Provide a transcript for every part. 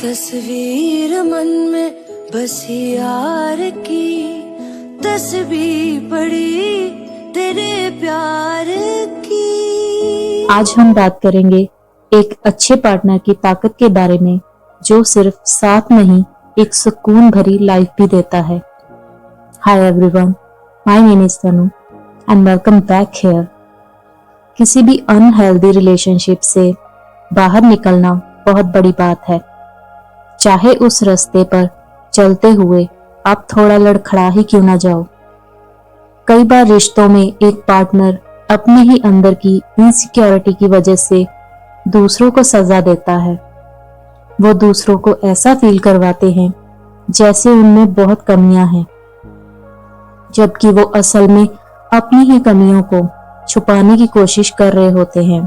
तस्वीर मन में बसी यार की, तस्वीर पड़ी तेरे प्यार की। आज हम बात करेंगे एक अच्छे पार्टनर की ताकत के बारे में, जो सिर्फ साथ नहीं एक सुकून भरी लाइफ भी देता है। Hi everyone, my name is Tanu and welcome back here. किसी भी अनहेल्दी रिलेशनशिप से बाहर निकलना बहुत बड़ी बात है। चाहे उस रास्ते पर चलते हुए आप थोड़ा लड़खड़ा ही क्यों ना जाओ। कई बार रिश्तों में एक पार्टनर अपने ही अंदर की इनसिक्योरिटी की वजह से दूसरों को सजा देता है। वो दूसरों को ऐसा फील करवाते हैं जैसे उनमें बहुत कमियां हैं, जबकि वो असल में अपनी ही कमियों को छुपाने की कोशिश कर रहे होते हैं।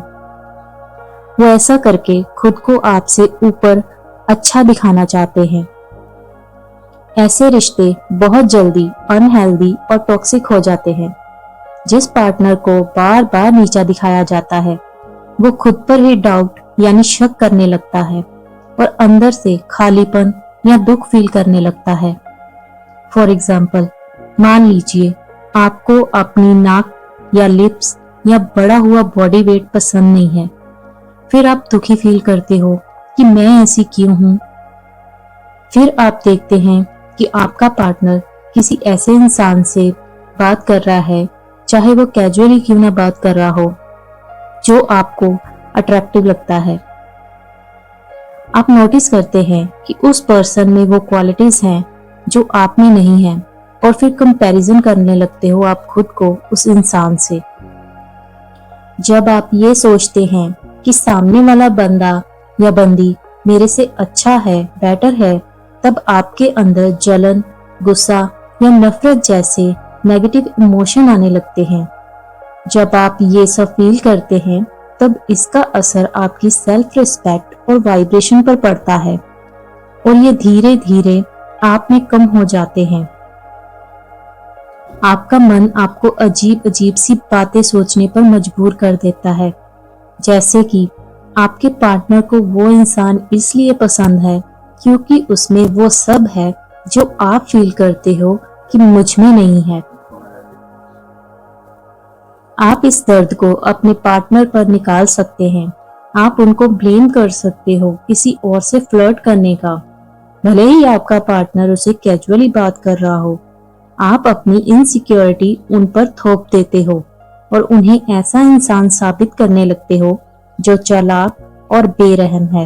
वो ऐसा करके खुद को आपसे ऊपर अच्छा दिखाना चाहते हैं। ऐसे रिश्ते बहुत जल्दी अनहेल्दी और टॉक्सिक हो जाते हैं। जिस पार्टनर को बार बार नीचा दिखाया जाता है, वो खुद पर ही डाउट यानी शक करने लगता है और अंदर से खालीपन या दुख फील करने लगता है। फॉर एग्जाम्पल, मान लीजिए आपको अपनी नाक या लिप्स या बढ़ा हुआ बॉडी वेट पसंद नहीं है। फिर आप दुखी फील करते हो कि मैं ऐसी क्यों हूं। फिर आप देखते हैं कि आपका पार्टनर किसी ऐसे इंसान से बात कर रहा है, चाहे वो कैजुअली क्यों ना बात कर रहा हो, जो आपको अट्रैक्टिव लगता है। आप नोटिस करते हैं कि उस पर्सन में वो क्वालिटीज हैं जो आप में नहीं है, और फिर कंपैरिजन करने लगते हो आप खुद को उस इंसान से। जब आप ये सोचते हैं कि सामने वाला बंदा या बंदी मेरे से अच्छा है, बेटर है, तब आपके अंदर जलन, गुस्सा या नफरत जैसे नेगेटिव इमोशन आने लगते हैं। जब आप ये सब फील करते हैं, तब इसका असर आपकी सेल्फ रिस्पेक्ट और वाइब्रेशन पर पड़ता है, और ये धीरे धीरे आप में कम हो जाते हैं। आपका मन आपको अजीब अजीब सी बातें सोचने पर मजबूर कर देता है, जैसे कि आपके पार्टनर को वो इंसान इसलिए पसंद है क्योंकि उसमें वो सब है जो आप फील करते हो कि मुझ में नहीं है। आप इस दर्द को अपने पार्टनर पर निकाल सकते हैं। आप उनको ब्लेम कर सकते हो किसी और से फ्लर्ट करने का, भले ही आपका पार्टनर उसे कैजुअली बात कर रहा हो। आप अपनी इनसिक्योरिटी उन पर थोप देते हो और उन्हें ऐसा इंसान साबित करने लगते हो जो चालाक और बेरहम है।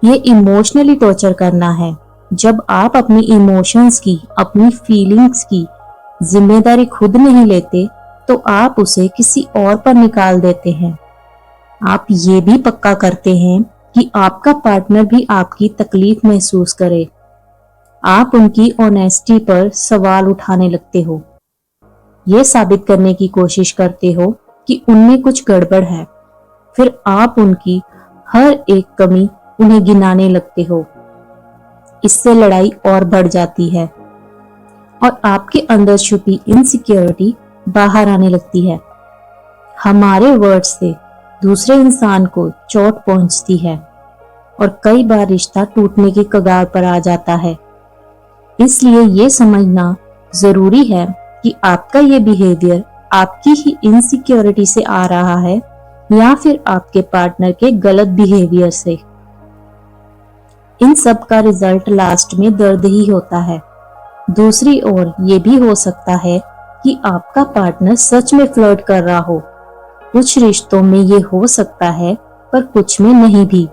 ये इमोशनली टॉर्चर करना है। जब आप अपनी इमोशंस की, अपनी फीलिंग्स की जिम्मेदारी खुद नहीं लेते, तो आप उसे किसी और पर निकाल देते हैं। आप ये भी पक्का करते हैं कि आपका पार्टनर भी आपकी तकलीफ महसूस करे। आप उनकी ऑनेस्टी पर सवाल उठाने लगते हो। ये साबित करने की कोशिश करते हो कि उनमें कुछ गड़बड़ है। फिर आप उनकी हर एक कमी उन्हें गिनाने लगते हो। इससे लड़ाई और बढ़ जाती है और आपके अंदर छुपी इनसिक्योरिटी बाहर आने लगती है। हमारे वर्ड से दूसरे इंसान को चोट पहुंचती है और कई बार रिश्ता टूटने की कगार पर आ जाता है। इसलिए ये समझना जरूरी है कि आपका ये बिहेवियर आपकी ही इनसिक्योरिटी से आ रहा है या फिर आपके पार्टनर के गलत बिहेवियर से। इन सब का रिजल्ट लास्ट में दर्द ही होता है। दूसरी ओर ये भी हो सकता है कि आपका पार्टनर सच में फ्लर्ट कर रहा हो। कुछ रिश्तों में ये हो सकता है, पर कुछ में नहीं भी।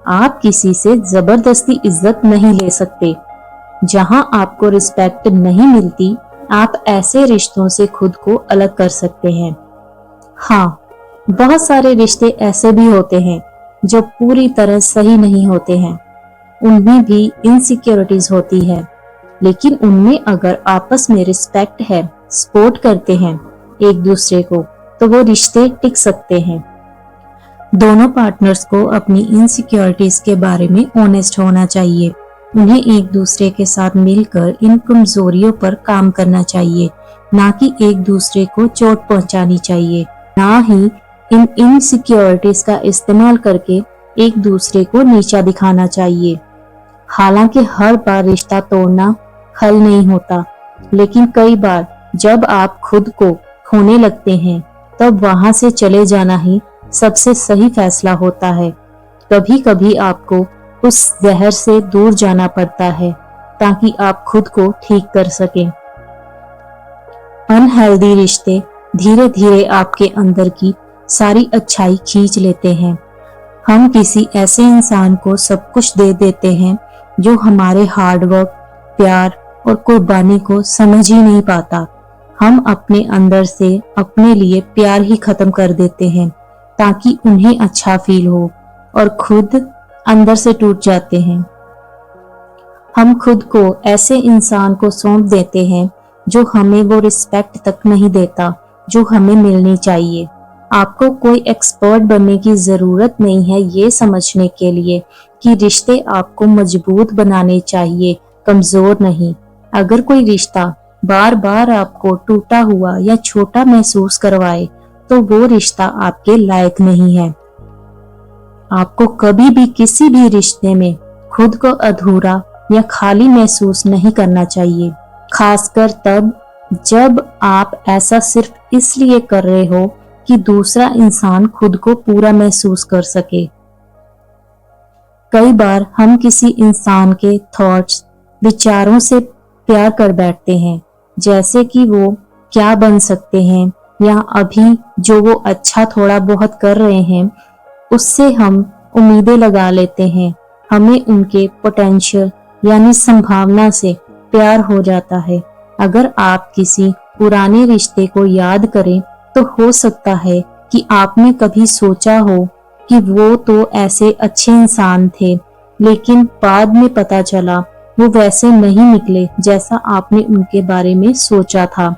आप किसी से जबरदस्ती इज्जत नहीं ले सकते। जहां आपको रिस्पेक्ट नहीं मिलती, आप ऐसे रिश्तों से खुद को अलग कर सकते हैं। हाँ, बहुत सारे रिश्ते ऐसे भी होते हैं जो पूरी तरह सही नहीं होते हैं। उनमें भी इनसिक्योरिटीज होती है, लेकिन उनमें अगर आपस में रिस्पेक्ट है, सपोर्ट करते हैं एक दूसरे को, तो वो रिश्ते टिक सकते हैं। दोनों पार्टनर्स को अपनी इनसिक्योरिटीज के बारे में ऑनेस्ट होना चाहिए। उन्हें एक दूसरे के साथ मिलकर इन कमजोरियों पर काम करना चाहिए, ना कि एक दूसरे को चोट पहुंचानी चाहिए। ना ही इन इनसिक्योरिटीज का इस्तेमाल करके एक दूसरे को नीचा दिखाना चाहिए। हालांकि हर बार रिश्ता तोड़ना हल नहीं होता, लेकिन कई बार जब आप खुद को खोने लगते हैं तब वहां से चले जाना ही सबसे सही फैसला होता है। कभी कभी आपको उस जहर से दूर जाना पड़ता है ताकि आप खुद को ठीक कर सकें। अनहेल्दी रिश्ते धीरे धीरे आपके अंदर की सारी अच्छाई खींच लेते हैं। हम किसी ऐसे इंसान को सब कुछ दे देते हैं जो हमारे हार्डवर्क, प्यार और कुर्बानी को समझ ही नहीं पाता। हम अपने अंदर से अपने लिए प्यार ही खत्म कर देते हैं ताकि उन्हें अच्छा फील हो, और खुद अंदर से टूट जाते हैं। हम खुद को ऐसे इंसान को सौंप देते हैं जो हमें वो रिस्पेक्ट तक नहीं देता जो हमें मिलनी चाहिए। आपको कोई एक्सपर्ट बनने की जरूरत नहीं है ये समझने के लिए कि रिश्ते आपको मजबूत बनाने चाहिए, कमजोर नहीं। अगर कोई रिश्ता बार बार आपको टूटा हुआ या छोटा महसूस करवाए तो वो रिश्ता आपके लायक नहीं है। आपको कभी भी किसी भी रिश्ते में खुद को अधूरा या खाली महसूस नहीं करना चाहिए, खासकर तब जब आप ऐसा सिर्फ इसलिए कर रहे हो कि दूसरा इंसान खुद को पूरा महसूस कर सके। कई बार हम किसी इंसान के थॉट्स, विचारों से प्यार कर बैठते हैं, जैसे कि वो क्या बन सकते हैं या अभी जो वो अच्छा थोड़ा बहुत कर रहे हैं उससे हम उम्मीदें लगा लेते हैं। हमें उनके पोटेंशियल यानी संभावना से प्यार हो जाता है। अगर आप किसी पुराने रिश्ते को याद करें तो हो सकता है कि आपने कभी सोचा हो कि वो तो ऐसे अच्छे इंसान थे, लेकिन बाद में पता चला वो वैसे नहीं निकले जैसा आपने उनके बारे में सोचा था।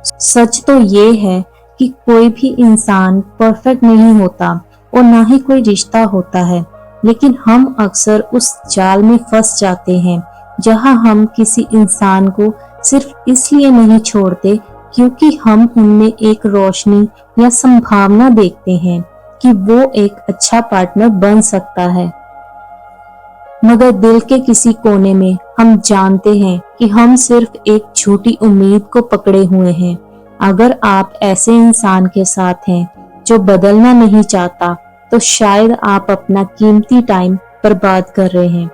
सच तो ये है कि कोई भी इंसान परफेक्ट नहीं होता और ना ही कोई रिश्ता होता है, लेकिन हम अक्सर उस जाल में फंस जाते हैं जहां हम किसी इंसान को सिर्फ इसलिए नहीं छोड़ते क्योंकि हम उनमें एक रोशनी या संभावना देखते हैं कि वो एक अच्छा पार्टनर बन सकता है। मगर दिल के किसी कोने में हम जानते हैं कि हम सिर्फ एक झूठी उम्मीद को पकड़े हुए हैं। अगर आप ऐसे इंसान के साथ हैं जो बदलना नहीं चाहता तो शायद आप अपना कीमती टाइम बर्बाद कर रहे हैं।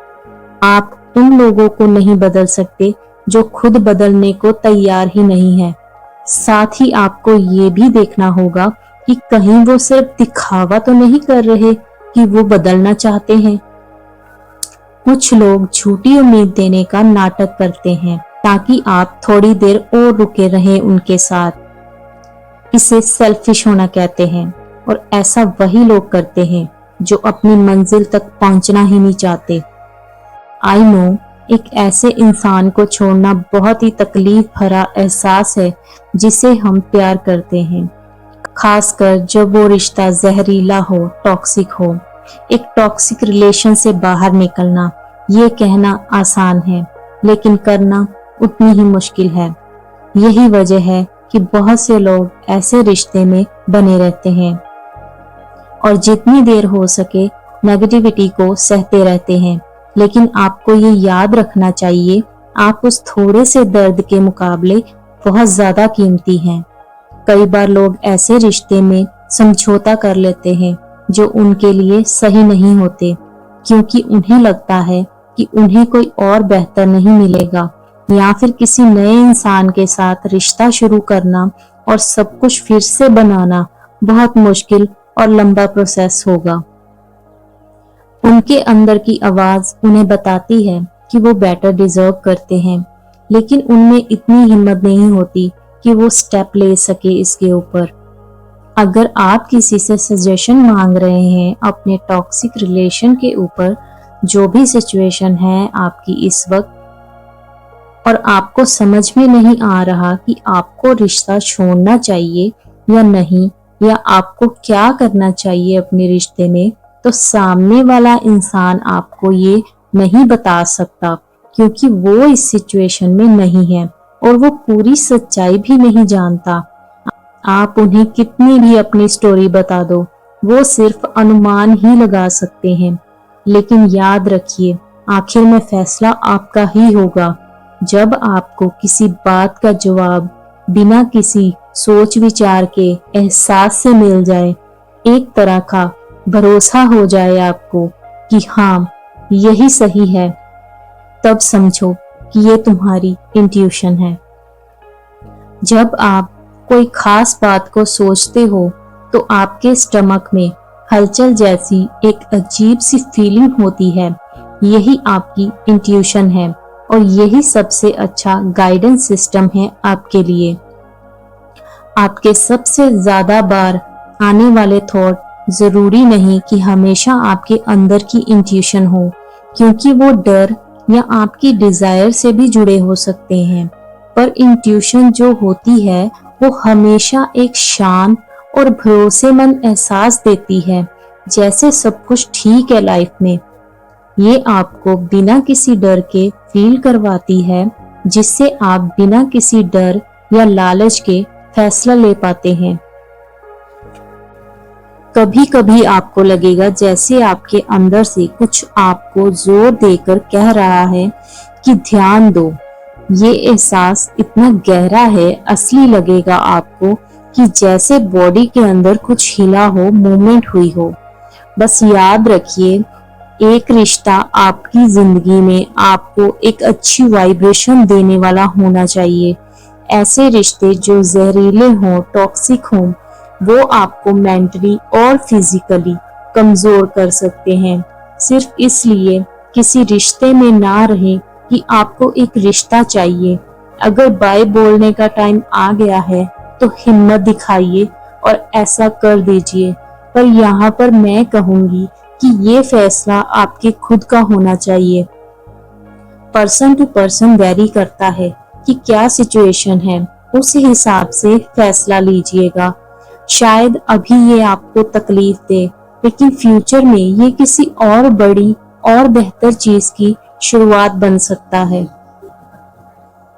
आप उन लोगों को नहीं बदल सकते जो खुद बदलने को तैयार ही नहीं है। साथ ही आपको ये भी देखना होगा कि कहीं वो सिर्फ दिखावा तो नहीं कर रहे कि वो बदलना चाहते हैं। कुछ लोग झूठी उम्मीद देने का नाटक करते हैं ताकि आप थोड़ी देर और रुके रहें उनके साथ। इसे सेल्फिश होना कहते हैं और ऐसा वही लोग करते हैं जो अपनी मंजिल तक पहुंचना ही नहीं चाहते। आई नो एक ऐसे इंसान को छोड़ना बहुत ही तकलीफ भरा एहसास है जिसे हम प्यार करते हैं, खासकर जब वो रिश्ता जहरीला हो, टॉक्सिक हो। एक टॉक्सिक रिलेशन से बाहर निकलना ये कहना आसान है, लेकिन करना उतनी ही मुश्किल है। यही वजह है कि बहुत से लोग ऐसे रिश्ते में बने रहते हैं और जितनी देर हो सके नेगेटिविटी को सहते रहते हैं। लेकिन आपको ये याद रखना चाहिए, आप उस थोड़े से दर्द के मुकाबले बहुत ज्यादा कीमती हैं। कई बार लोग ऐसे रिश्ते में समझौता कर लेते हैं जो उनके लिए सही नहीं होते, क्योंकि उन्हें लगता है कि उन्हें कोई और बेहतर नहीं मिलेगा, या फिर किसी नए इंसान के साथ रिश्ता शुरू करना और सब कुछ फिर से बनाना बहुत मुश्किल और लंबा प्रोसेस होगा। उनके अंदर की आवाज उन्हें बताती है कि वो बेटर डिजर्व करते हैं, लेकिन उनमें इतनी हिम्मत नहीं होती कि वो स्टेप ले सके इसके ऊपर। अगर आप किसी से सजेशन मांग रहे हैं अपने टॉक्सिक रिलेशन के ऊपर, जो भी सिचुएशन है आपकी इस वक्त, और आपको समझ में नहीं आ रहा कि आपको रिश्ता छोड़ना चाहिए या नहीं, या आपको क्या करना चाहिए अपने रिश्ते में, तो सामने वाला इंसान आपको ये नहीं बता सकता क्योंकि वो इस सिचुएशन में नहीं है और वो पूरी सच्चाई भी नहीं जानता। आप उन्हें कितनी भी अपनी स्टोरी बता दो, वो सिर्फ अनुमान ही लगा सकते हैं। लेकिन याद रखिए, आखिर में फैसला आपका ही होगा। जब आपको किसी बात का जवाब बिना किसी सोच विचार के एहसास से मिल जाए, एक तरह का भरोसा हो जाए आपको कि हाँ यही सही है, तब समझो कि ये तुम्हारी इंट्यूशन है। जब आप कोई खास बात को सोचते हो तो आपके स्टमक में हलचल जैसी एक अजीब सी फीलिंग होती है। यही आपकी इंट्यूशन है और यही सबसे अच्छा गाइडेंस सिस्टम है आपके लिए। आपके सबसे ज्यादा बार आने वाले थॉट जरूरी नहीं कि हमेशा आपके अंदर की इंट्यूशन हो, क्योंकि वो डर या आपकी डिजायर से भी जुड़े हो सकते हैं। पर इंट्यूशन जो होती है वो हमेशा एक शांत और भरोसेमंद एहसास देती है, जैसे सब कुछ ठीक है लाइफ में। ये आपको बिना किसी डर के फील करवाती है, जिससे आप बिना किसी डर या लालच के फैसला ले पाते हैं। कभी कभी आपको लगेगा जैसे आपके अंदर से कुछ आपको जोर देकर कह रहा है कि ध्यान दो। ये एहसास इतना गहरा है, असली लगेगा आपको कि जैसे बॉडी के अंदर कुछ हिला हो, मूवमेंट हुई हो। बस याद रखिए, एक रिश्ता आपकी जिंदगी में आपको एक अच्छी वाइब्रेशन देने वाला होना चाहिए। ऐसे रिश्ते जो जहरीले हों, टॉक्सिक हों, वो आपको मेंटली और फिजिकली कमजोर कर सकते हैं। सिर्फ इसलिए किसी रिश्ते में ना रहें कि आपको एक रिश्ता चाहिए। अगर बाय बोलने का टाइम आ गया है तो हिम्मत दिखाइए और ऐसा कर दीजिए। पर यहाँ पर मैं कहूंगी कि ये फैसला आपके खुद का होना चाहिए। पर्सन टू पर्सन वेरी करता है कि क्या सिचुएशन है, उस हिसाब से फैसला लीजिएगा। शायद अभी ये आपको तकलीफ दे, लेकिन फ्यूचर में ये किसी और बड़ी और बेहतर चीज की शुरुआत बन सकता है।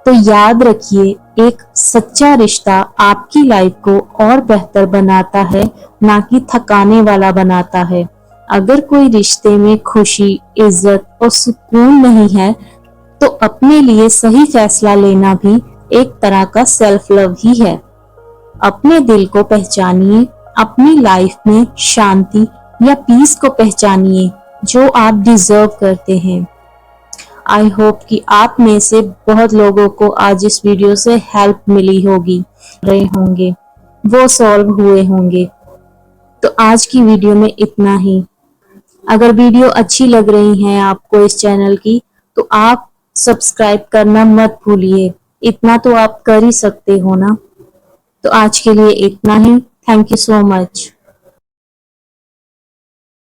तो याद रखिए, एक सच्चा रिश्ता आपकी लाइफ को और बेहतर बनाता है, ना कि थकाने वाला बनाता है। अगर कोई रिश्ते में खुशी, इज्जत और सुकून नहीं है, तो अपने लिए सही फैसला लेना भी एक तरह का सेल्फ लव ही है। अपने दिल को पहचानिए, अपनी लाइफ में शांति या पीस को पहचानिए जो आप डिजर्व करते हैं। आई होप कि आप में से बहुत लोगों को आज इस वीडियो से हेल्प मिली होगी, रहे होंगे, वो सॉल्व हुए होंगे। तो आज की वीडियो में इतना ही। अगर वीडियो अच्छी लग रही है आपको इस चैनल की, तो आप सब्सक्राइब करना मत भूलिए। इतना तो आप कर ही सकते हो ना। तो आज के लिए इतना ही। Thank you so much.